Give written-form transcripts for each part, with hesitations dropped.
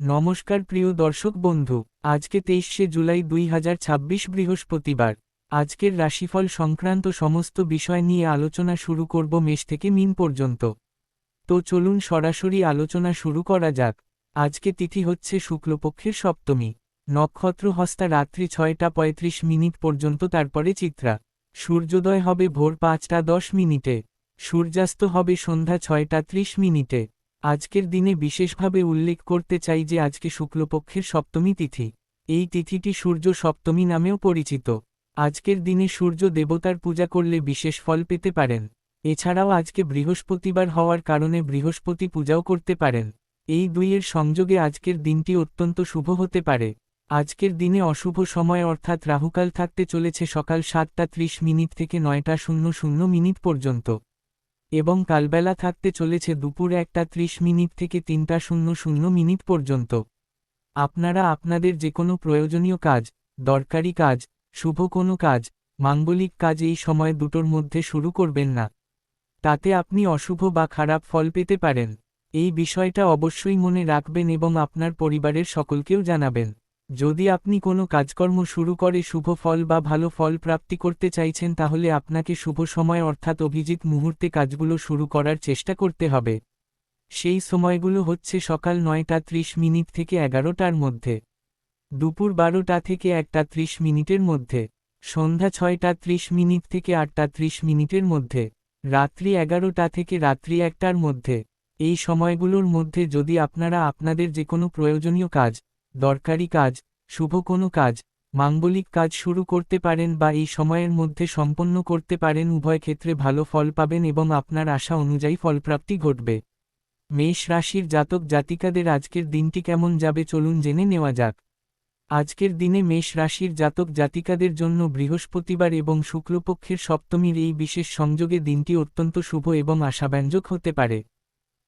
নমস্কার প্রিয় দর্শক বন্ধু, আজকে 23শে জুলাই 2026 বৃহস্পতিবার। আজকের রাশিফল সংক্রান্ত সমস্ত বিষয় নিয়ে আলোচনা শুরু করব মেষ থেকে মীন পর্যন্ত। তো চলুন সরাসরি আলোচনা শুরু করা যাক। আজকে তিথি হচ্ছে শুক্লপক্ষের সপ্তমী, নক্ষত্র হস্তা রাত্রি 6টা 35 পর্যন্ত, তারপরে চিত্রা। সূর্যোদয় হবে ভোর 5টা 10 সূর্যাস্ত হবে সন্ধ্যা 6টা 30। আজকের দিনে বিশেষভাবে উল্লেখ করতে চাই যে আজকে শুক্লপক্ষের সপ্তমী তিথি। এই তিথিটি সূর্য সপ্তমী নামেও পরিচিত। আজকের দিনে সূর্য দেবতার পূজা করলে বিশেষ ফল পেতে পারেন। এছাড়াও আজকে বৃহস্পতিবার হওয়ার কারণে বৃহস্পতি পূজাও করতে পারেন। এই দুইয়ের সংযোগে আজকের দিনটি অত্যন্ত শুভ হতে পারে। আজকের দিনে অশুভ সময় অর্থাৎ রাহুকাল থাকতে চলেছে সকাল 7টা 30 থেকে 9টা 00 পর্যন্ত, এবং কালবেলা থাকতে চলেছে দুপুর 1টা 30 থেকে 3টা 00 পর্যন্ত। আপনারা আপনাদের যে কোনো প্রয়োজনীয় কাজ, দরকারি কাজ, শুভ কোনো কাজ, মাঙ্গলিক কাজ এই সময় দুটোর মধ্যে শুরু করবেন না। তাতে আপনি অশুভ বা খারাপ ফল পেতে পারেন। এই বিষয়টা অবশ্যই মনে রাখবেন এবং আপনার পরিবারের সকলকেও জানাবেন। যদি আপনি কোনো কাজকর্ম শুরু করে শুভ ফল বা ভালো ফল প্রাপ্তি করতে চাইছেন, তাহলে আপনাকে শুভ সময় অর্থাৎ অভিজিৎ মুহূর্তে কাজগুলো শুরু করার চেষ্টা করতে হবে। সেই সময়গুলো হচ্ছে সকাল 9টা 30 থেকে 11টার মধ্যে, দুপুর 12টা থেকে 1টা 30 মধ্যে, সন্ধ্যা 6টা 30 থেকে 8টা 30 মধ্যে, রাত্রি 11টা থেকে রাত্রি 1টার মধ্যে। এই সময়গুলোর মধ্যে যদি আপনারা আপনাদের যে কোনো প্রয়োজনীয় কাজ, দরকারি কাজ, শুভ কোনো কাজ, মাঙ্গলিক কাজ শুরু করতে পারেন বা এই সময়ের মধ্যে সম্পন্ন করতে পারেন, উভয় ক্ষেত্রে ভালো ফল পাবেন এবং আপনার আশা অনুযায়ী ফলপ্রাপ্তি ঘটবে। মেষ রাশির জাতক জাতিকাদের আজকের দিনটি কেমন যাবে চলুন জেনে নেওয়া যাক। আজকের দিনে মেষ রাশির জাতক জাতিকাদের জন্য বৃহস্পতিবার এবং শুক্লপক্ষের সপ্তমীর এই বিশেষ সংযোগে দিনটি অত্যন্ত শুভ এবং আশাব্যঞ্জক হতে পারে।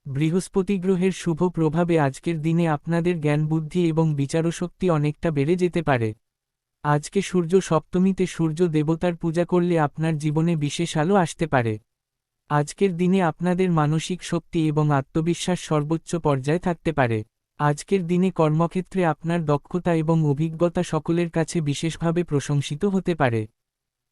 বৃহস্পতি গ্রহের শুভ প্রভাবে আজকের দিনে আপনাদের জ্ঞান বুদ্ধি এবং বিচারশক্তি অনেকটা বেড়ে যেতে পারে। আজকে সূর্য সপ্তমীতে সূর্য দেবতার পূজা করলে আপনার জীবনে বিশেষ আলো আসতে পারে। আজকের দিনে আপনাদের মানসিক শক্তি এবং আত্মবিশ্বাস সর্বোচ্চ পর্যায়ে থাকতে পারে। আজকের দিনে কর্মক্ষেত্রে আপনার দক্ষতা এবং অভিজ্ঞতা সকলের কাছে বিশেষভাবে প্রশংসিত হতে পারে।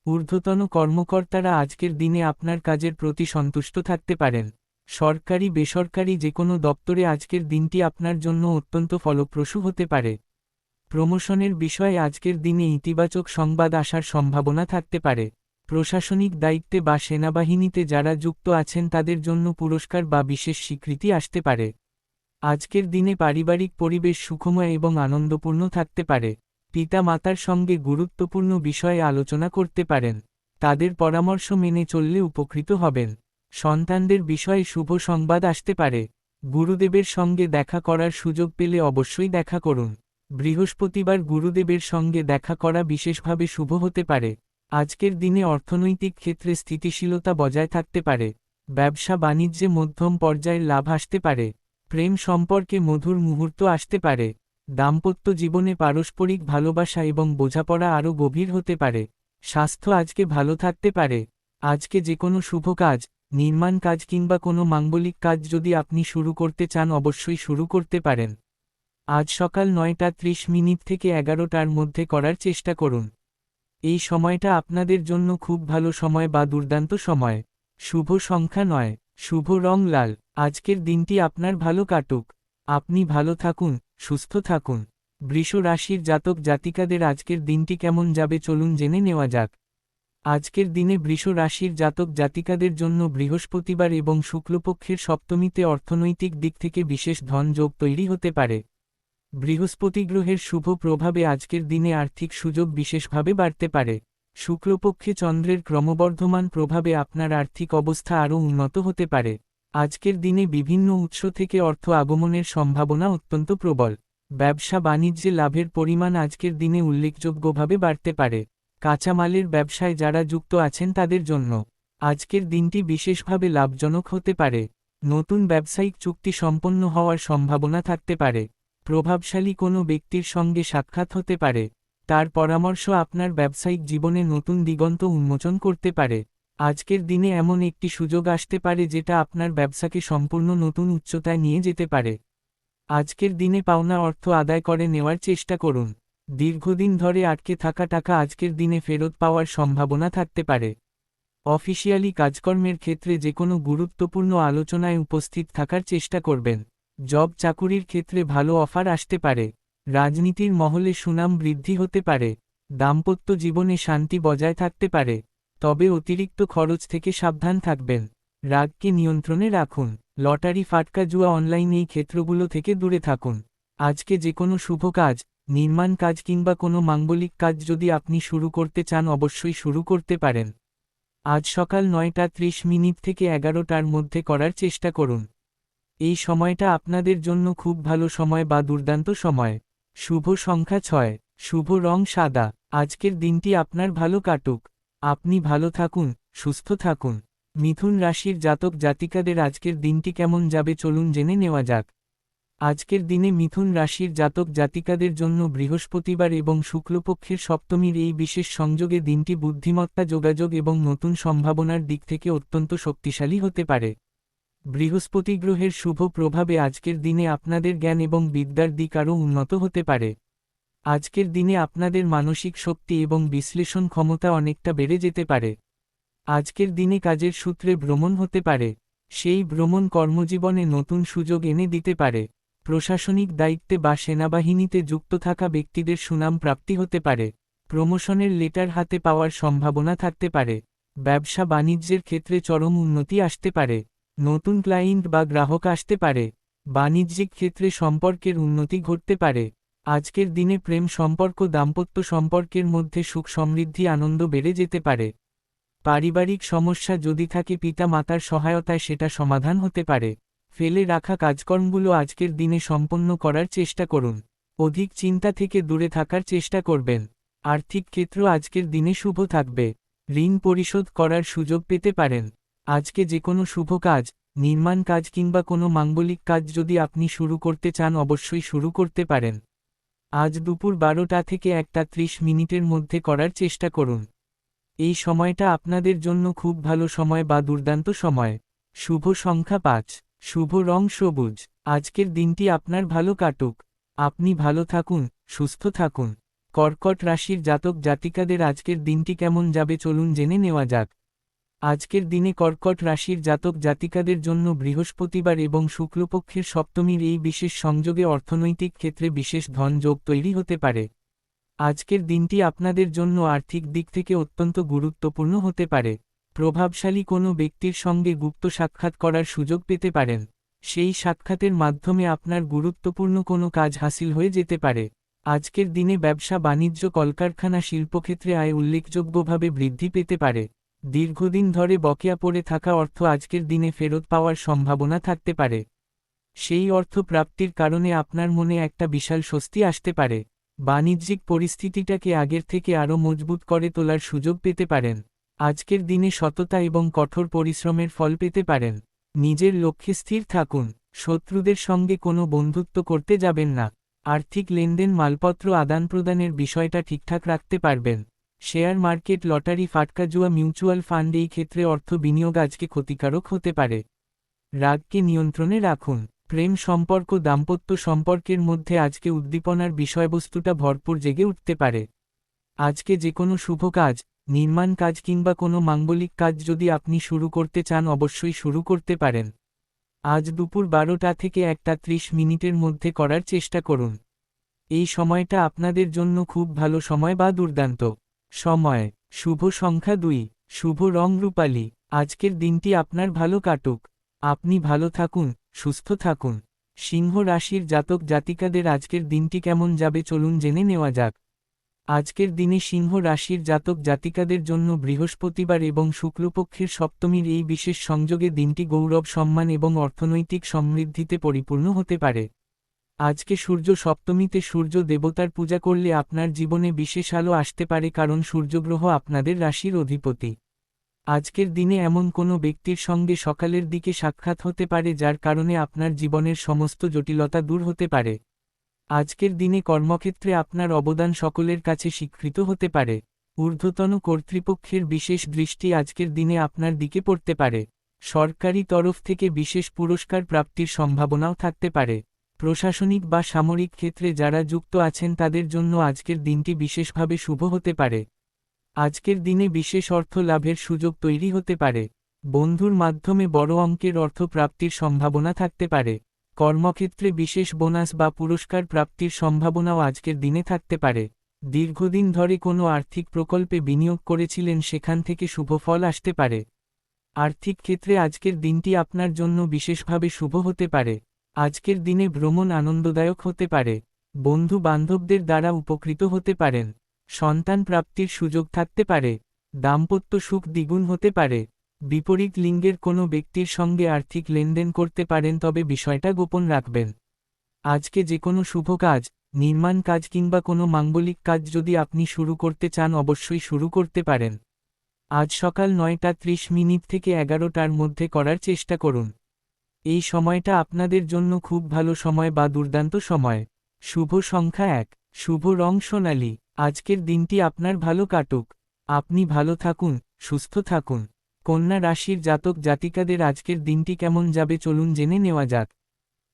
ঊর্ধ্বতন কর্মকর্তারা আজকের দিনে আপনার কাজের প্রতি সন্তুষ্ট থাকতে পারেন। সরকারি বেসরকারি যে কোনো দপ্তরে আজকের দিনটি আপনার জন্য অত্যন্ত ফলপ্রসূ হতে পারে। প্রমোশনের বিষয়ে আজকের দিনে ইতিবাচক সংবাদ আসার সম্ভাবনা থাকতে পারে। প্রশাসনিক দায়িত্বে বা সেনাবাহিনীতে যারা যুক্ত আছেন তাদের জন্য পুরস্কার বা বিশেষ স্বীকৃতি আসতে পারে। আজকের দিনে পারিবারিক পরিবেশ সুখময় এবং আনন্দপূর্ণ থাকতে পারে। পিতা মাতার সঙ্গে গুরুত্বপূর্ণ বিষয়ে আলোচনা করতে পারেন। তাদের পরামর্শ মেনে চললে উপকৃত হবেন। সন্তানদের বিষয়ে শুভ সংবাদ আসতে পারে। গুরুদেবের সঙ্গে দেখা করার সুযোগ পেলে অবশ্যই দেখা করুন। বৃহস্পতিবার গুরুদেবের সঙ্গে দেখা করা বিশেষভাবে শুভ হতে পারে। আজকের দিনে অর্থনৈতিক ক্ষেত্রে স্থিতিশীলতা বজায় থাকতে পারে। ব্যবসা বাণিজ্যে মধ্যম পর্যায়ের লাভ আসতে পারে। প্রেম সম্পর্কে মধুর মুহূর্ত আসতে পারে। দাম্পত্য জীবনে পারস্পরিক ভালোবাসা এবং বোঝাপড়া আরও গভীর হতে পারে। স্বাস্থ্য আজকে ভালো থাকতে পারে। আজকে যে কোনো শুভ কাজ, নির্মাণ কাজ কিংবা কোনো মাঙ্গলিক কাজ যদি আপনি শুরু করতে চান, অবশ্যই শুরু করতে পারেন। আজ সকাল 9টা 30 থেকে 11টার মধ্যে করার চেষ্টা করুন। এই সময়টা আপনাদের জন্য খুব ভালো সময় বা দুর্দান্ত সময়। শুভ সংখ্যা 9, শুভ রং লাল। আজকের দিনটি আপনার ভালো কাটুক। আপনি ভালো থাকুন, সুস্থ থাকুন। বৃষ রাশির জাতক জাতিকাদের আজকের দিনটি কেমন যাবে চলুন জেনে নেওয়া যাক। আজকের দিনে বৃষ রাশির জাতক জাতিকাদের জন্য বৃহস্পতিবার এবং শুক্লপক্ষের সপ্তমীতে অর্থনৈতিক দিক থেকে বিশেষ ধন যোগ তৈরি হতে পারে। বৃহস্পতি গ্রহের শুভ প্রভাবে আজকের দিনে আর্থিক সুযোগ বিশেষভাবে বাড়তে পারে। শুক্লপক্ষে চন্দ্রের ক্রমবর্ধমান প্রভাবে আপনার আর্থিক অবস্থা আরও উন্নত হতে পারে। আজকের দিনে বিভিন্ন উৎস থেকে অর্থ আগমনের সম্ভাবনা অত্যন্ত প্রবল। ব্যবসা বাণিজ্যে লাভের পরিমাণ আজকের দিনে উল্লেখযোগ্যভাবে বাড়তে পারে। কাঁচামালের ব্যবসায় যারা যুক্ত আছেন তাদের জন্য আজকের দিনটি বিশেষভাবে লাভজনক হতে পারে। নতুন ব্যবসায়িক চুক্তি সম্পন্ন হওয়ার সম্ভাবনা থাকতে পারে। প্রভাবশালী কোনো ব্যক্তির সঙ্গে সাক্ষাৎ হতে পারে। তার পরামর্শ আপনার ব্যবসায়িক জীবনে নতুন দিগন্ত উন্মোচন করতে পারে। আজকের দিনে এমন একটি সুযোগ আসতে পারে যেটা আপনার ব্যবসাকে সম্পূর্ণ নতুন উচ্চতায় নিয়ে যেতে পারে। আজকের দিনে পাওনা অর্থ আদায় করে নেওয়ার চেষ্টা করুন। দীর্ঘদিন ধরে আটকে থাকা টাকা আজকের দিনে ফেরত পাওয়ার সম্ভাবনা থাকতে পারে। অফিসিয়ালি কাজকর্মের ক্ষেত্রে যে কোনো গুরুত্বপূর্ণ আলোচনায় উপস্থিত থাকার চেষ্টা করবেন। জব চাকুরির ক্ষেত্রে ভালো অফার আসতে পারে। রাজনীতির মহলে সুনাম বৃদ্ধি হতে পারে। দাম্পত্য জীবনে শান্তি বজায় থাকতে পারে। তবে অতিরিক্ত খরচ থেকে সাবধান থাকবেন। রাগকে নিয়ন্ত্রণে রাখুন। লটারি ফাটকা জুয়া অনলাইন এই ক্ষেত্রগুলো থেকে দূরে থাকুন। আজকে যে কোনো শুভ কাজ, নির্মাণ কাজ কিংবা কোনো মাঙ্গলিক কাজ যদি আপনি শুরু করতে চান অবশ্যই শুরু করতে পারেন। আজ সকাল 9:30 থেকে 11টার মধ্যে করার চেষ্টা করুন। এই সময়টা আপনাদের জন্য খুব ভালো সময় বা দুর্দান্ত সময়। শুভ সংখ্যা 6, শুভ রং সাদা। আজকের দিনটি আপনার ভালো কাটুক। আপনি ভালো থাকুন, সুস্থ থাকুন। মিথুন রাশির জাতক জাতিকাদের আজকের দিনটি কেমন যাবে চলুন জেনে নেওয়া যাক। আজকের দিনে মিথুন রাশির জাতক জাতিকাদের জন্য বৃহস্পতিবার এবং শুক্লপক্ষের সপ্তমীর এই বিশেষ সংযোগে দিনটি বুদ্ধিমত্তা, যোগাযোগ এবং নতুন সম্ভাবনার দিক থেকে অত্যন্ত শক্তিশালী হতে পারে। বৃহস্পতি গ্রহের শুভ প্রভাবে আজকের দিনে আপনাদের জ্ঞান এবং বিদ্যার দিক আরও উন্নত হতে পারে। আজকের দিনে আপনাদের মানসিক শক্তি এবং বিশ্লেষণ ক্ষমতা অনেকটা বেড়ে যেতে পারে। আজকের দিনে কাজের সূত্রে ভ্রমণ হতে পারে। সেই ভ্রমণ কর্মজীবনে নতুন সুযোগ এনে দিতে পারে। প্রশাসনিক দায়িত্বে বা সেনাবাহিনীতে যুক্ত থাকা ব্যক্তিদের সুনাম প্রাপ্তি হতে পারে। প্রমোশনের লেটার হাতে পাওয়ার সম্ভাবনা থাকতে পারে। ব্যবসা বাণিজ্যের ক্ষেত্রে চরম উন্নতি আসতে পারে। নতুন ক্লায়েন্ট বা গ্রাহক আসতে পারে। বাণিজ্যিক ক্ষেত্রে সম্পর্কের উন্নতি ঘটতে পারে। আজকের দিনে প্রেম সম্পর্ক, দাম্পত্য সম্পর্কের মধ্যে সুখ সমৃদ্ধি আনন্দ বেড়ে যেতে পারে। পারিবারিক সমস্যা যদি থাকে পিতা মাতার সহায়তায় সেটা সমাধান হতে পারে। ফেলে রাখা কাজকর্মগুলো আজকের দিনে সম্পন্ন করার চেষ্টা করুন। অধিক চিন্তা থেকে দূরে থাকার চেষ্টা করবেন। আর্থিক ক্ষেত্র আজকের দিনে শুভ থাকবে। ঋণ পরিশোধ করার সুযোগ পেতে পারেন। আজকে যে কোনো শুভ কাজ, নির্মাণ কাজ কিংবা কোনো মাঙ্গলিক কাজ যদি আপনি শুরু করতে চান অবশ্যই শুরু করতে পারেন। আজ দুপুর 12টা থেকে 1:30 মধ্যে করার চেষ্টা করুন। এই সময়টা আপনাদের জন্য খুব ভালো সময় বা দুর্দান্ত সময়। শুভ সংখ্যা 5, শুভ রং সবুজ। আজকের দিনটি আপনার ভালো কাটুক। আপনি ভালো থাকুন, সুস্থ থাকুন। কর্কট রাশির জাতক জাতিকাদের আজকের দিনটি কেমন যাবে চলুন জেনে নেওয়া যাক। আজকের দিনে কর্কট রাশির জাতক জাতিকাদের জন্য বৃহস্পতিবার এবং শুক্লপক্ষের সপ্তমীর এই বিশেষ সংযোগে অর্থনৈতিক ক্ষেত্রে বিশেষ ধন যোগ তৈরি হতে পারে। আজকের দিনটি আপনাদের জন্য আর্থিক দিক থেকে অত্যন্ত গুরুত্বপূর্ণ হতে পারে। প্রভাবশালী কোনো ব্যক্তির সঙ্গে গুপ্ত সাক্ষাৎ করার সুযোগ পেতে পারেন। সেই সাক্ষাতের মাধ্যমে আপনার গুরুত্বপূর্ণ কোনো কাজ হাসিল হয়ে যেতে পারে। আজকের দিনে ব্যবসা বাণিজ্য, কলকারখানা, শিল্পক্ষেত্রে আয় উল্লেখযোগ্যভাবে বৃদ্ধি পেতে পারে। দীর্ঘদিন ধরে বকেয়া পড়ে থাকা অর্থ আজকের দিনে ফেরত পাওয়ার সম্ভাবনা থাকতে পারে। সেই অর্থ প্রাপ্তির কারণে আপনার মনে একটা বিশাল স্বস্তি আসতে পারে। বাণিজ্যিক পরিস্থিতিটাকে আগের থেকে আরও মজবুত করে তোলার সুযোগ পেতে পারেন। আজকের দিনে সততা এবং কঠোর পরিশ্রমের ফল পেতে পারেন। নিজের লক্ষ্যে স্থির থাকুন। শত্রুদের সঙ্গে কোনো বন্ধুত্ব করতে যাবেন না। আর্থিক লেনদেন, মালপত্র আদান প্রদানের বিষয়টা ঠিকঠাক রাখতে পারবেন। শেয়ার মার্কেট, লটারি ফাটকা জুয়া, মিউচুয়াল ফান্ড এই ক্ষেত্রে অর্থ বিনিয়োগ আজকে ক্ষতিকারক হতে পারে। রাগকে নিয়ন্ত্রণে রাখুন। প্রেম সম্পর্ক, দাম্পত্য সম্পর্কের মধ্যে আজকে উদ্দীপনার বিষয়বস্তুটা ভরপুর জেগে উঠতে পারে। আজকে যে কোনো শুভ কাজ, নির্মাণ কাজ কিংবা কোনো মাঙ্গলিক কাজ যদি আপনি শুরু করতে চান অবশ্যই শুরু করতে পারেন। আজ দুপুর 12টা থেকে 1:30 মধ্যে করার চেষ্টা করুন। এই সময়টা আপনাদের জন্য খুব ভালো সময় বা দুর্দান্ত সময়। শুভ সংখ্যা 2, শুভ রং রূপালী। আজকের দিনটি আপনার ভালো কাটুক। আপনি ভালো থাকুন, সুস্থ থাকুন। সিংহ রাশির জাতক জাতিকাদের আজকের দিনটি কেমন যাবে চলুন জেনে নেওয়া যাক। আজকের দিনে সিংহ রাশির জাতক জাতিকাদের জন্য বৃহস্পতিবার এবং শুক্লপক্ষের সপ্তমীর এই বিশেষ সংযোগে দিনটি গৌরব, সম্মান এবং অর্থনৈতিক সমৃদ্ধিতে পরিপূর্ণ হতে পারে। আজকে সূর্য সপ্তমীতে সূর্য দেবতার পূজা করলে আপনার জীবনে বিশেষ আলো আসতে পারে, কারণ সূর্যগ্রহ আপনাদের রাশির অধিপতি। আজকের দিনে এমন কোনো ব্যক্তির সঙ্গে সকালের দিকে সাক্ষাৎ হতে পারে যার কারণে আপনার জীবনের সমস্ত জটিলতা দূর হতে পারে। আজকের দিনে কর্মক্ষেত্রে আপনার অবদান সকলের কাছে স্বীকৃত হতে পারে। ঊর্ধ্বতন কর্তৃপক্ষের বিশেষ দৃষ্টি আজকের দিনে আপনার দিকে পড়তে পারে। সরকারি তরফ থেকে বিশেষ পুরস্কার প্রাপ্তির সম্ভাবনাও থাকতে পারে। প্রশাসনিক বা সামরিক ক্ষেত্রে যারা যুক্ত আছেন তাদের জন্য আজকের দিনটি বিশেষভাবে শুভ হতে পারে। আজকের দিনে বিশেষ অর্থ লাভের সুযোগ তৈরি হতে পারে। বন্ধুর মাধ্যমে বড় অঙ্কের অর্থ প্রাপ্তির সম্ভাবনা থাকতে পারে। কর্মক্ষেত্রে বিশেষ বোনাস বা পুরস্কার প্রাপ্তির সম্ভাবনাও আজকের দিনে থাকতে পারে। দীর্ঘদিন ধরে কোনো আর্থিক প্রকল্পে বিনিয়োগ করেছিলেন সেখান থেকে শুভ ফল আসতে পারে। আর্থিক ক্ষেত্রে আজকের দিনটি আপনার জন্য বিশেষভাবে শুভ হতে পারে। আজকের দিনে ভ্রমণ আনন্দদায়ক হতে পারে। বন্ধু বান্ধবদের দ্বারা উপকৃত হতে পারেন। সন্তান প্রাপ্তির সুযোগ থাকতে পারে। দাম্পত্য সুখ দ্বিগুণ হতে পারে। বিপরীত লিঙ্গের কোনো ব্যক্তির সঙ্গে আর্থিক লেনদেন করতে পারেন, তবে বিষয়টা গোপন রাখবেন। আজকে যে কোনো শুভ কাজ, নির্মাণ কাজ কিংবা কোনো মাঙ্গলিক কাজ যদি আপনি শুরু করতে চান অবশ্যই শুরু করতে পারেন। আজ সকাল 9:30 থেকে 11টার মধ্যে করার চেষ্টা করুন। এই সময়টা আপনাদের জন্য খুব ভালো সময় বা দুর্দান্ত সময়। শুভ সংখ্যা 1, শুভ রং সোনালী। আজকের দিনটি আপনার ভালো কাটুক। আপনি ভালো থাকুন, সুস্থ থাকুন। কন্যা রাশির জাতক জাতিকাদের আজকের দিনটি কেমন যাবে চলুন জেনে নেওয়া যাক।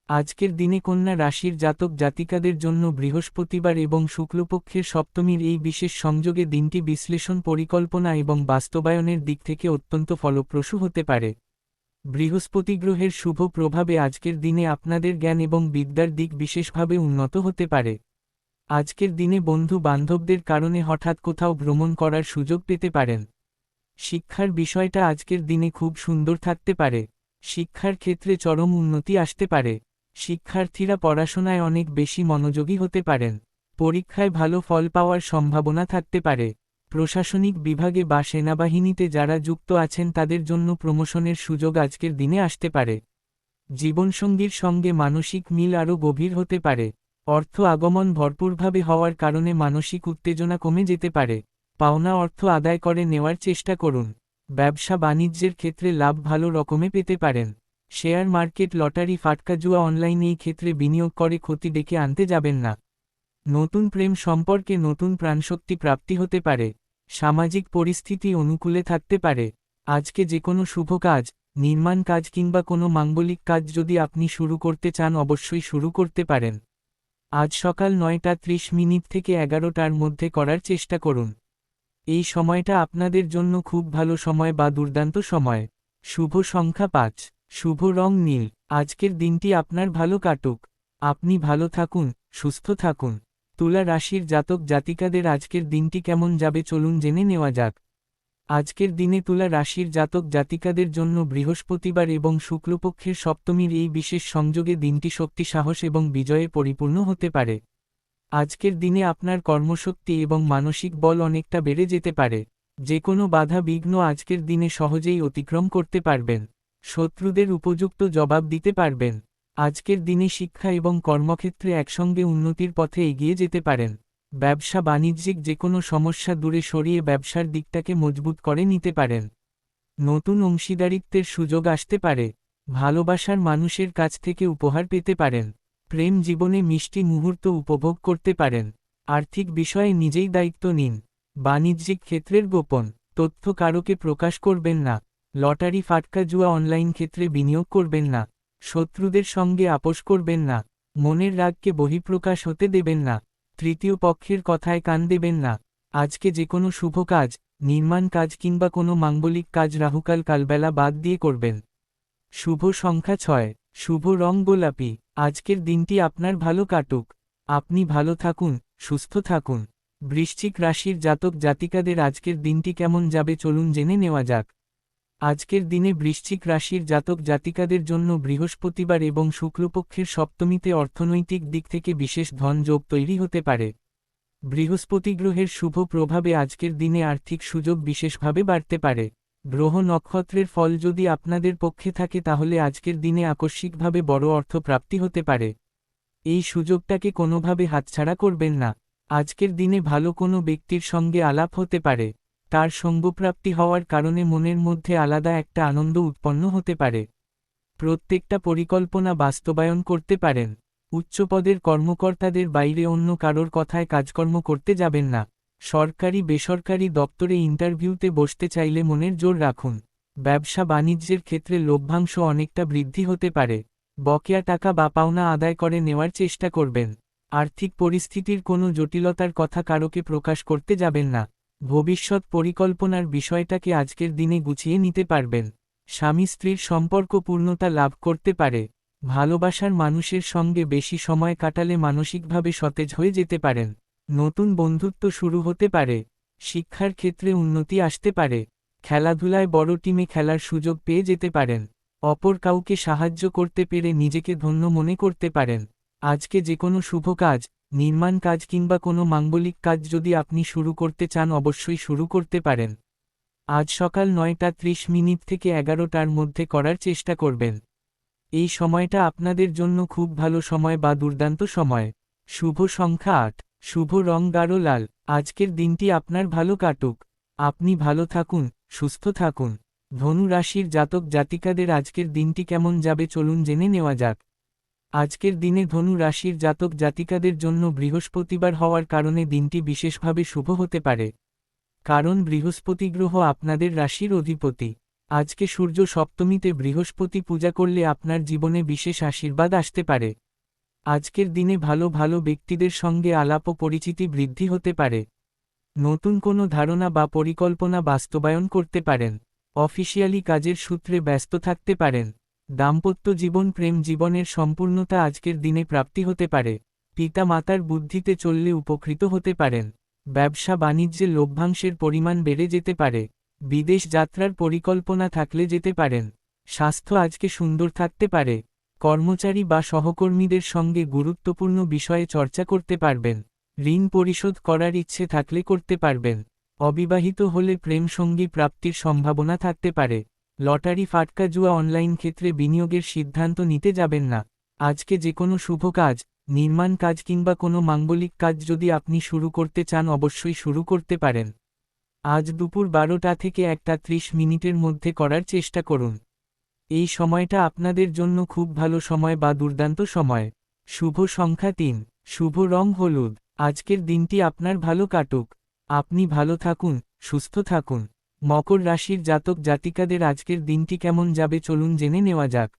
আজকের দিনে কন্যা রাশির জাতক জাতিকাদের জন্য বৃহস্পতিবার এবং শুক্লপক্ষের সপ্তমীর এই বিশেষ সংযোগে দিনটি বিশ্লেষণ, পরিকল্পনা এবং বাস্তবায়নের দিক থেকে অত্যন্ত ফলপ্রসূ হতে পারে। বৃহস্পতি গ্রহের শুভ প্রভাবে আজকের দিনে আপনাদের জ্ঞান এবং বিদ্যার দিক বিশেষভাবে উন্নত হতে পারে। আজকের দিনে বন্ধু বান্ধবদের কারণে হঠাৎ কোথাও ভ্রমণ করার সুযোগ পেতে পারেন। শিক্ষার বিষয়টা আজকের দিনে খুব সুন্দর থাকতে পারে। শিক্ষার ক্ষেত্রে চরম উন্নতি আসতে পারে। শিক্ষার্থীরা পড়াশোনায় অনেক বেশি মনোযোগী হতে পারেন। পরীক্ষায় ভালো ফল পাওয়ার সম্ভাবনা থাকতে পারে। প্রশাসনিক বিভাগে বা সেনাবাহিনীতে যারা যুক্ত আছেন তাদের জন্য প্রমোশনের সুযোগ আজকের দিনে আসতে পারে। জীবনসঙ্গীর সঙ্গে মানসিক মিল আরও গভীর হতে পারে। অর্থ আগমন ভরপুরভাবে হওয়ার কারণে মানসিক উত্তেজনা কমে যেতে পারে। পাওনা অর্থ আদায় করে নেওয়ার চেষ্টা করুন। ব্যবসা বাণিজ্যের ক্ষেত্রে লাভ ভালো রকমে পেতে পারেন। শেয়ার মার্কেট, লটারি, ফাটকা জুয়া, অনলাইনে এই ক্ষেত্রে বিনিয়োগ করে ক্ষতি ডেকে আনতে যাবেন না। নতুন প্রেম সম্পর্কে নতুন প্রাণশক্তি প্রাপ্তি হতে পারে। সামাজিক পরিস্থিতি অনুকূলে থাকতে পারে। আজকে যে কোনো শুভ কাজ, নির্মাণ কাজ কিংবা কোনো মাঙ্গলিক কাজ যদি আপনি শুরু করতে চান অবশ্যই শুরু করতে পারেন। আজ সকাল 9:30 থেকে 11টার মধ্যে করার চেষ্টা করুন। এই সময়টা আপনাদের জন্য খুব ভালো সময় বা দুর্দান্ত সময়। শুভ সংখ্যা 5, শুভ রং নীল। আজকের দিনটি আপনার ভালো কাটুক। আপনি ভালো থাকুন, সুস্থ থাকুন। তুলা রাশির জাতক জাতিকাদের আজকের দিনটি কেমন যাবে চলুন জেনে নেওয়া যাক। আজকের দিনে তুলা রাশির জাতক জাতিকাদের জন্য বৃহস্পতিবার এবং শুক্লপক্ষের সপ্তমীর এই বিশেষ সংযোগে দিনটি শক্তি, সাহস এবং বিজয়ে পরিপূর্ণ হতে পারে। আজকের দিনে আপনার কর্মশক্তি এবং মানসিক বল অনেকটা বেড়ে যেতে পারে। যে কোনো বাধা বিঘ্ন আজকের দিনে সহজেই অতিক্রম করতে পারবেন। শত্রুদের উপযুক্ত জবাব দিতে পারবেন। আজকের দিনে শিক্ষা এবং কর্মক্ষেত্রে একসঙ্গে উন্নতির পথে এগিয়ে যেতে পারেন। ব্যবসা বাণিজ্যিক যে কোনো সমস্যা দূরে সরিয়ে ব্যবসার দিকটাকে মজবুত করে নিতে পারেন। নতুন অংশীদারিত্বের সুযোগ আসতে পারে। ভালোবাসার মানুষের কাছ থেকে উপহার পেতে পারেন। প্রেম জীবনে মিষ্টি মুহূর্ত উপভোগ করতে পারেন। আর্থিক বিষয়ে নিজেই দায়িত্ব নিন। বাণিজ্যিক ক্ষেত্রের গোপন তথ্য কারোকে প্রকাশ করবেন না। লটারি, ফাটকা জুয়া, অনলাইন ক্ষেত্রে বিনিয়োগ করবেন না। শত্রুদের সঙ্গে আপোষ করবেন না। মনের রাগকে বহিঃপ্রকাশ হতে দেবেন না। তৃতীয় পক্ষের কথায় কান দেবেন না। আজকে যে কোনো শুভ কাজ, নির্মাণ কাজ কিংবা কোনো মাঙ্গলিক কাজ রাহুকাল কালবেলা বাদ দিয়ে করবেন। শুভ সংখ্যা 6, শুভ রং গোলাপি। আজকের দিনটি আপনার ভালো কাটুক। আপনি ভালো থাকুন, সুস্থ থাকুন। বৃশ্চিক রাশির জাতক জাতিকাদের আজকের দিনটি কেমন যাবে চলুন জেনে নেওয়া যাক। আজকের দিনে বৃশ্চিক রাশির জাতক জাতিকাদের জন্য বৃহস্পতিবার এবং শুক্লপক্ষের সপ্তমীতে অর্থনৈতিক দিক থেকে বিশেষ ধন যোগ তৈরি হতে পারে। বৃহস্পতি গ্রহের শুভ প্রভাবে আজকের দিনে আর্থিক সুযোগ বিশেষভাবে বাড়তে পারে। গ্রহ নক্ষত্রের ফল যদি আপনাদের পক্ষে থাকে তাহলে আজকের দিনে আকস্মিকভাবে বড় অর্থ প্রাপ্তি হতে পারে। এই সুযোগটাকে কোনোভাবে হাতছাড়া করবেন না। আজকের দিনে ভালো কোনো ব্যক্তির সঙ্গে আলাপ হতে পারে। তার সঙ্গপ্রাপ্তি হওয়ার কারণে মনের মধ্যে আলাদা একটা আনন্দ উৎপন্ন হতে পারে। প্রত্যেকটা পরিকল্পনা বাস্তবায়ন করতে পারেন। উচ্চপদের কর্মকর্তাদের বাইরে অন্য কারোর কথায় কাজকর্ম করতে যাবেন না। সরকারি বেসরকারি দপ্তরে ইন্টারভিউতে বসতে চাইলে মনের জোর রাখুন। ব্যবসা বাণিজ্যের ক্ষেত্রে লভ্যাংশ অনেকটা বৃদ্ধি হতে পারে। বকেয়া টাকা বা পাওনা আদায় করে নেওয়ার চেষ্টা করবেন। আর্থিক পরিস্থিতির কোনো জটিলতার কথা কারোকে প্রকাশ করতে যাবেন না। ভবিষ্যৎ পরিকল্পনার বিষয়টাকে আজকের দিনে গুছিয়ে নিতে পারবেন। স্বামী স্ত্রীর সম্পর্ক পূর্ণতা লাভ করতে পারে। ভালোবাসার মানুষের সঙ্গে বেশি সময় কাটালে মানসিকভাবে সতেজ হয়ে যেতে পারেন। নতুন বন্ধুত্ব শুরু হতে পারে। শিক্ষার ক্ষেত্রে উন্নতি আসতে পারে। খেলাধুলায় বড় টিমে খেলার সুযোগ পেয়ে যেতে পারেন। অপর কাউকে সাহায্য করতে পেরে নিজেকে ধন্য মনে করতে পারেন। আজকে যে কোনো শুভ কাজ, নির্মাণ কাজ কিংবা কোনো মাঙ্গলিক কাজ যদি আপনি শুরু করতে চান অবশ্যই শুরু করতে পারেন। আজ সকাল 9:30 থেকে 11টার মধ্যে করার চেষ্টা করবেন। এই সময়টা আপনাদের জন্য খুব ভালো সময় বা দুর্দান্ত সময়। শুভ সংখ্যা 8, শুভ রং গাঢ় লাল। আজকের দিনটি আপনার ভালো কাটুক। আপনি ভালো থাকুন, সুস্থ থাকুন। ধনু রাশির জাতক জাতিকাদের আজকের দিনটি কেমন যাবে চলুন জেনে নেওয়া যাক। আজকের দিনে ধনু রাশির জাতক জাতিকাদের জন্য বৃহস্পতিবার হওয়ার কারণে দিনটি বিশেষভাবে শুভ হতে পারে। কারণ বৃহস্পতি গ্রহ আপনাদের রাশির অধিপতি। আজকে সূর্য সপ্তমীতে বৃহস্পতি পূজা করলে আপনার জীবনে বিশেষ আশীর্বাদ আসতে পারে। আজকের দিনে ভালো ভালো ব্যক্তিদের সঙ্গে আলাপ ও পরিচিতি বৃদ্ধি হতে পারে। নতুন কোনো ধারণা বা পরিকল্পনা বাস্তবায়ন করতে পারেন। অফিসিয়ালি কাজের সূত্রে ব্যস্ত থাকতে পারেন। দাম্পত্য জীবন প্রেম জীবনের সম্পূর্ণতা আজকের দিনে প্রাপ্তি হতে পারে। পিতা মাতার বুদ্ধিতে চললে উপকৃত হতে পারেন। ব্যবসা বাণিজ্যে লভ্যাংশের পরিমাণ বেড়ে যেতে পারে। বিদেশ যাত্রার পরিকল্পনা থাকলে যেতে পারেন। স্বাস্থ্য আজকে সুন্দর থাকতে পারে। কর্মচারী বা সহকর্মীদের সঙ্গে গুরুত্বপূর্ণ বিষয়ে চর্চা করতে পারবেন। ঋণ পরিশোধ করার ইচ্ছে থাকলে করতে পারবেন। অবিবাহিত হলে প্রেম সঙ্গী প্রাপ্তির সম্ভাবনা থাকতে পারে। লটারি ফাটকা জুয়া অনলাইন ক্ষেত্রে বিনিয়োগের সিদ্ধান্ত নিতে যাবেন না। আজকে যে কোনো শুভ কাজ, নির্মাণ কাজ কিংবা কোনো মাঙ্গলিক কাজ যদি আপনি শুরু করতে চান অবশ্যই শুরু করতে পারেন। আজ দুপুর 12টা থেকে 1:30 মধ্যে করার চেষ্টা করুন। এই সময়টা আপনাদের জন্য খুব ভালো সময় বা দুর্দান্ত সময়। শুভ সংখ্যা 3, শুভ রং হলুদ। আজকের দিনটি আপনার ভালো কাটুক। আপনি ভালো থাকুন, সুস্থ থাকুন। মকর রাশির জাতক জাতিকাদের আজকের দিনটি কেমন যাবে চলুন জেনে নেওয়া যাক।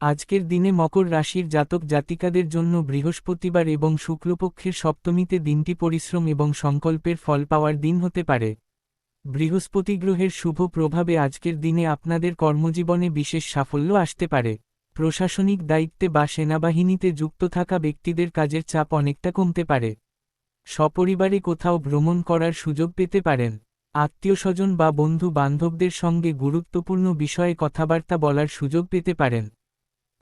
আজকের দিনে মকর রাশির জাতক জাতিকাদের জন্য বৃহস্পতিবার এবং শুক্লপক্ষের সপ্তমীতে দিনটি পরিশ্রম এবং সংকল্পের ফল পাওয়ার দিন হতে পারে। বৃহস্পতি গ্রহের শুভ প্রভাবে আজকের দিনে আপনাদের কর্মজীবনে বিশেষ সাফল্য আসতে পারে। প্রশাসনিক দায়িত্বে বা সেনাবাহিনীতে যুক্ত থাকা ব্যক্তিদের কাজের চাপ অনেকটা কমতে পারে। সপরিবারে কোথাও ভ্রমণ করার সুযোগ পেতে পারেন। আত্মীয়স্বজন বা বন্ধু বান্ধবদের সঙ্গে গুরুত্বপূর্ণ বিষয়ে কথাবার্তা বলার সুযোগ পেতে পারেন।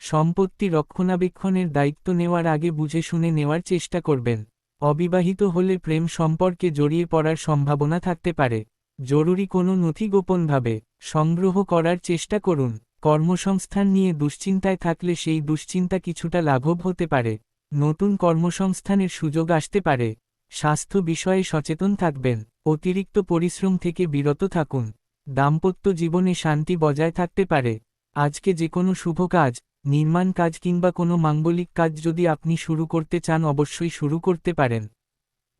সম্পত্তি রক্ষণাবেক্ষণের দায়িত্ব নেওয়ার আগে বুঝে শুনে নেওয়ার চেষ্টা করবেন। অবিবাহিত হলে প্রেম সম্পর্কে জড়িয়ে পড়ার সম্ভাবনা থাকতে পারে। জরুরি কোনো নথি গোপনভাবে সংগ্রহ করার চেষ্টা করুন। কর্মসংস্থান নিয়ে দুশ্চিন্তায় থাকলে সেই দুশ্চিন্তা কিছুটা লাঘব হতে পারে। নতুন কর্মসংস্থানের সুযোগ আসতে পারে। স্বাস্থ্য বিষয়ে সচেতন থাকবেন। অতিরিক্ত পরিশ্রম থেকে বিরত থাকুন। দাম্পত্য জীবনে শান্তি বজায় থাকতে পারে। আজকে যে কোনো শুভ কাজ, নির্মাণ কাজ কিংবা কোনো মাঙ্গলিক কাজ যদি আপনি শুরু করতে চান অবশ্যই শুরু করতে পারেন।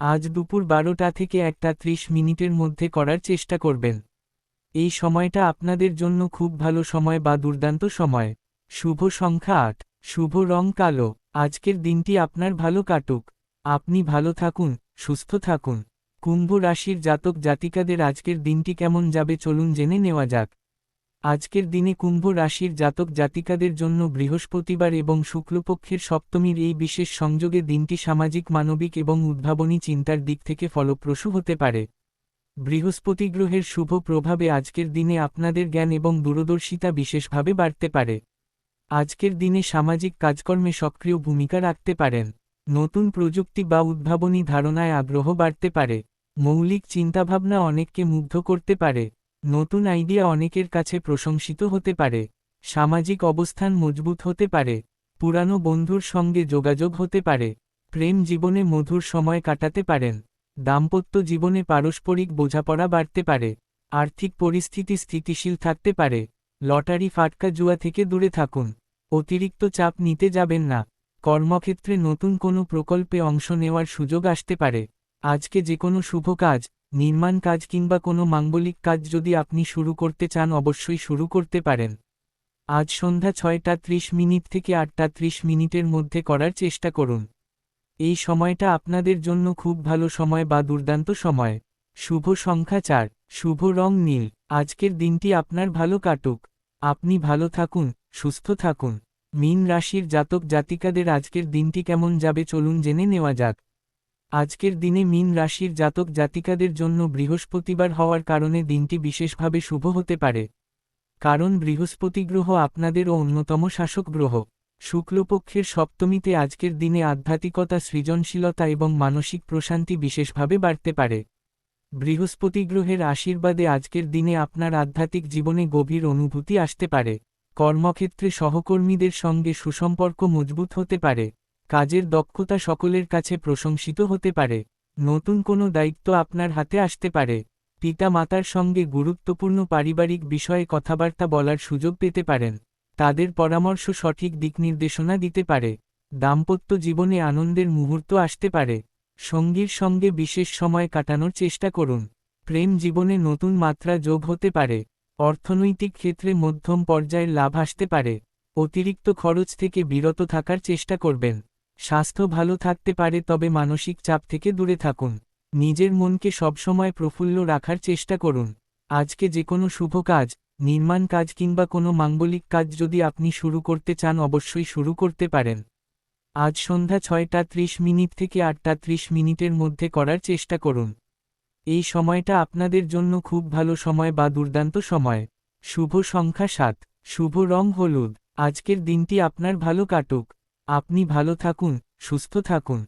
আজ দুপুর 12টা থেকে 1:30 মধ্যে করার চেষ্টা করবেন। এই সময়টা আপনাদের জন্য খুব ভালো সময় বা দুর্দান্ত সময়। শুভ সংখ্যা 8, শুভ রং কালো। আজকের দিনটি আপনার ভালো কাটুক। আপনি ভালো থাকুন, সুস্থ থাকুন। কুম্ভ রাশির জাতক জাতিকাদের আজকের দিনটি কেমন যাবে চলুন জেনে নেওয়া যাক। আজকের দিনে কুম্ভ রাশির জাতক জাতিকাদের জন্য বৃহস্পতিবার এবং শুক্লপক্ষের সপ্তমীর এই বিশেষ সংযোগে দিনটি সামাজিক মানবিক এবং উদ্ভাবনী চিন্তার দিক থেকে ফলপ্রসূ হতে পারে। বৃহস্পতি গ্রহের শুভ প্রভাবে আজকের দিনে আপনাদের জ্ঞান এবং দূরদর্শিতা বিশেষভাবে বাড়তে পারে। আজকের দিনে সামাজিক কাজকর্মে সক্রিয় ভূমিকা রাখতে পারেন। নতুন প্রযুক্তি বা উদ্ভাবনী ধারণায় আগ্রহ বাড়তে পারে। মৌলিক চিন্তাভাবনা অনেককে মুগ্ধ করতে পারে। নতুন আইডিয়া অনেকের কাছে প্রশংসিত হতে পারে। সামাজিক অবস্থান মজবুত হতে পারে। পুরানো বন্ধুর সঙ্গে যোগাযোগ হতে পারে। প্রেম জীবনে মধুর সময় কাটাতে পারেন। দাম্পত্য জীবনে পারস্পরিক বোঝাপড়া বাড়তে পারে। আর্থিক পরিস্থিতি স্থিতিশীল থাকতে পারে। লটারি ফাটকা জুয়া থেকে দূরে থাকুন। অতিরিক্ত চাপ নিতে যাবেন না। কর্মক্ষেত্রে নতুন কোনো প্রকল্পে অংশ নেওয়ার সুযোগ আসতে পারে। আজকে যে কোনো শুভ কাজ, নির্মাণ কাজ কিংবা কোনো মাঙ্গলিক কাজ যদি আপনি শুরু করতে চান অবশ্যই শুরু করতে পারেন। আজ সন্ধ্যা 6:30 থেকে 8:30 মধ্যে করার চেষ্টা করুন। এই সময়টা আপনাদের জন্য খুব ভালো সময় বা দুর্দান্ত সময়। শুভ সংখ্যা 4, শুভ রং নীল। আজকের দিনটি আপনার ভালো কাটুক। আপনি ভালো থাকুন, সুস্থ থাকুন। মীন রাশির জাতক জাতিকাদের আজকের দিনটি কেমন যাবে চলুন জেনে নেওয়া যাক। আজকের দিনে মীন রাশির জাতক জাতিকাদের জন্য বৃহস্পতিবার হওয়ার কারণে দিনটি বিশেষভাবে শুভ হতে পারে। কারণ বৃহস্পতি গ্রহ আপনাদেরও অন্যতম শাসক গ্রহ। শুক্লপক্ষের সপ্তমীতে আজকের দিনে আধ্যাত্মিকতা, সৃজনশীলতা এবং মানসিক প্রশান্তি বিশেষভাবে বাড়তে পারে। বৃহস্পতি গ্রহের আশীর্বাদে আজকের দিনে আপনার আধ্যাত্মিক জীবনে গভীর অনুভূতি আসতে পারে। কর্মক্ষেত্রে সহকর্মীদের সঙ্গে সুসম্পর্ক মজবুত হতে পারে। কাজের দক্ষতা সকলের কাছে প্রশংসিত হতে পারে। নতুন কোনো দায়িত্ব আপনার হাতে আসতে পারে। পিতা মাতার সঙ্গে গুরুত্বপূর্ণ পারিবারিক বিষয়ে কথাবার্তা বলার সুযোগ পেতে পারেন। তাদের পরামর্শ সঠিক দিকনির্দেশনা দিতে পারে। দাম্পত্য জীবনে আনন্দের মুহূর্ত আসতে পারে। সঙ্গীর সঙ্গে বিশেষ সময় কাটানোর চেষ্টা করুন। প্রেম জীবনে নতুন মাত্রা যোগ হতে পারে। অর্থনৈতিক ক্ষেত্রে মধ্যম পর্যায়ের লাভ আসতে পারে। অতিরিক্ত খরচ থেকে বিরত থাকার চেষ্টা করবেন। স্বাস্থ্য ভালো থাকতে পারে, তবে মানসিক চাপ থেকে দূরে থাকুন। নিজের মনকে সবসময় প্রফুল্ল রাখার চেষ্টা করুন। আজকে যে কোনো শুভ কাজ, নির্মাণ কাজ কিংবা কোনো মাঙ্গলিক কাজ যদি আপনি শুরু করতে চান অবশ্যই শুরু করতে পারেন। আজ সন্ধ্যা 6:30 থেকে 8:30 মধ্যে করার চেষ্টা করুন। এই সময়টা আপনাদের জন্য খুব ভালো সময় বা দুর্দান্ত সময়। শুভ সংখ্যা 7, শুভ রং হলুদ। আজকের দিনটি আপনার ভালো কাটুক। আপনি ভালো থাকুন, সুস্থ থাকুন।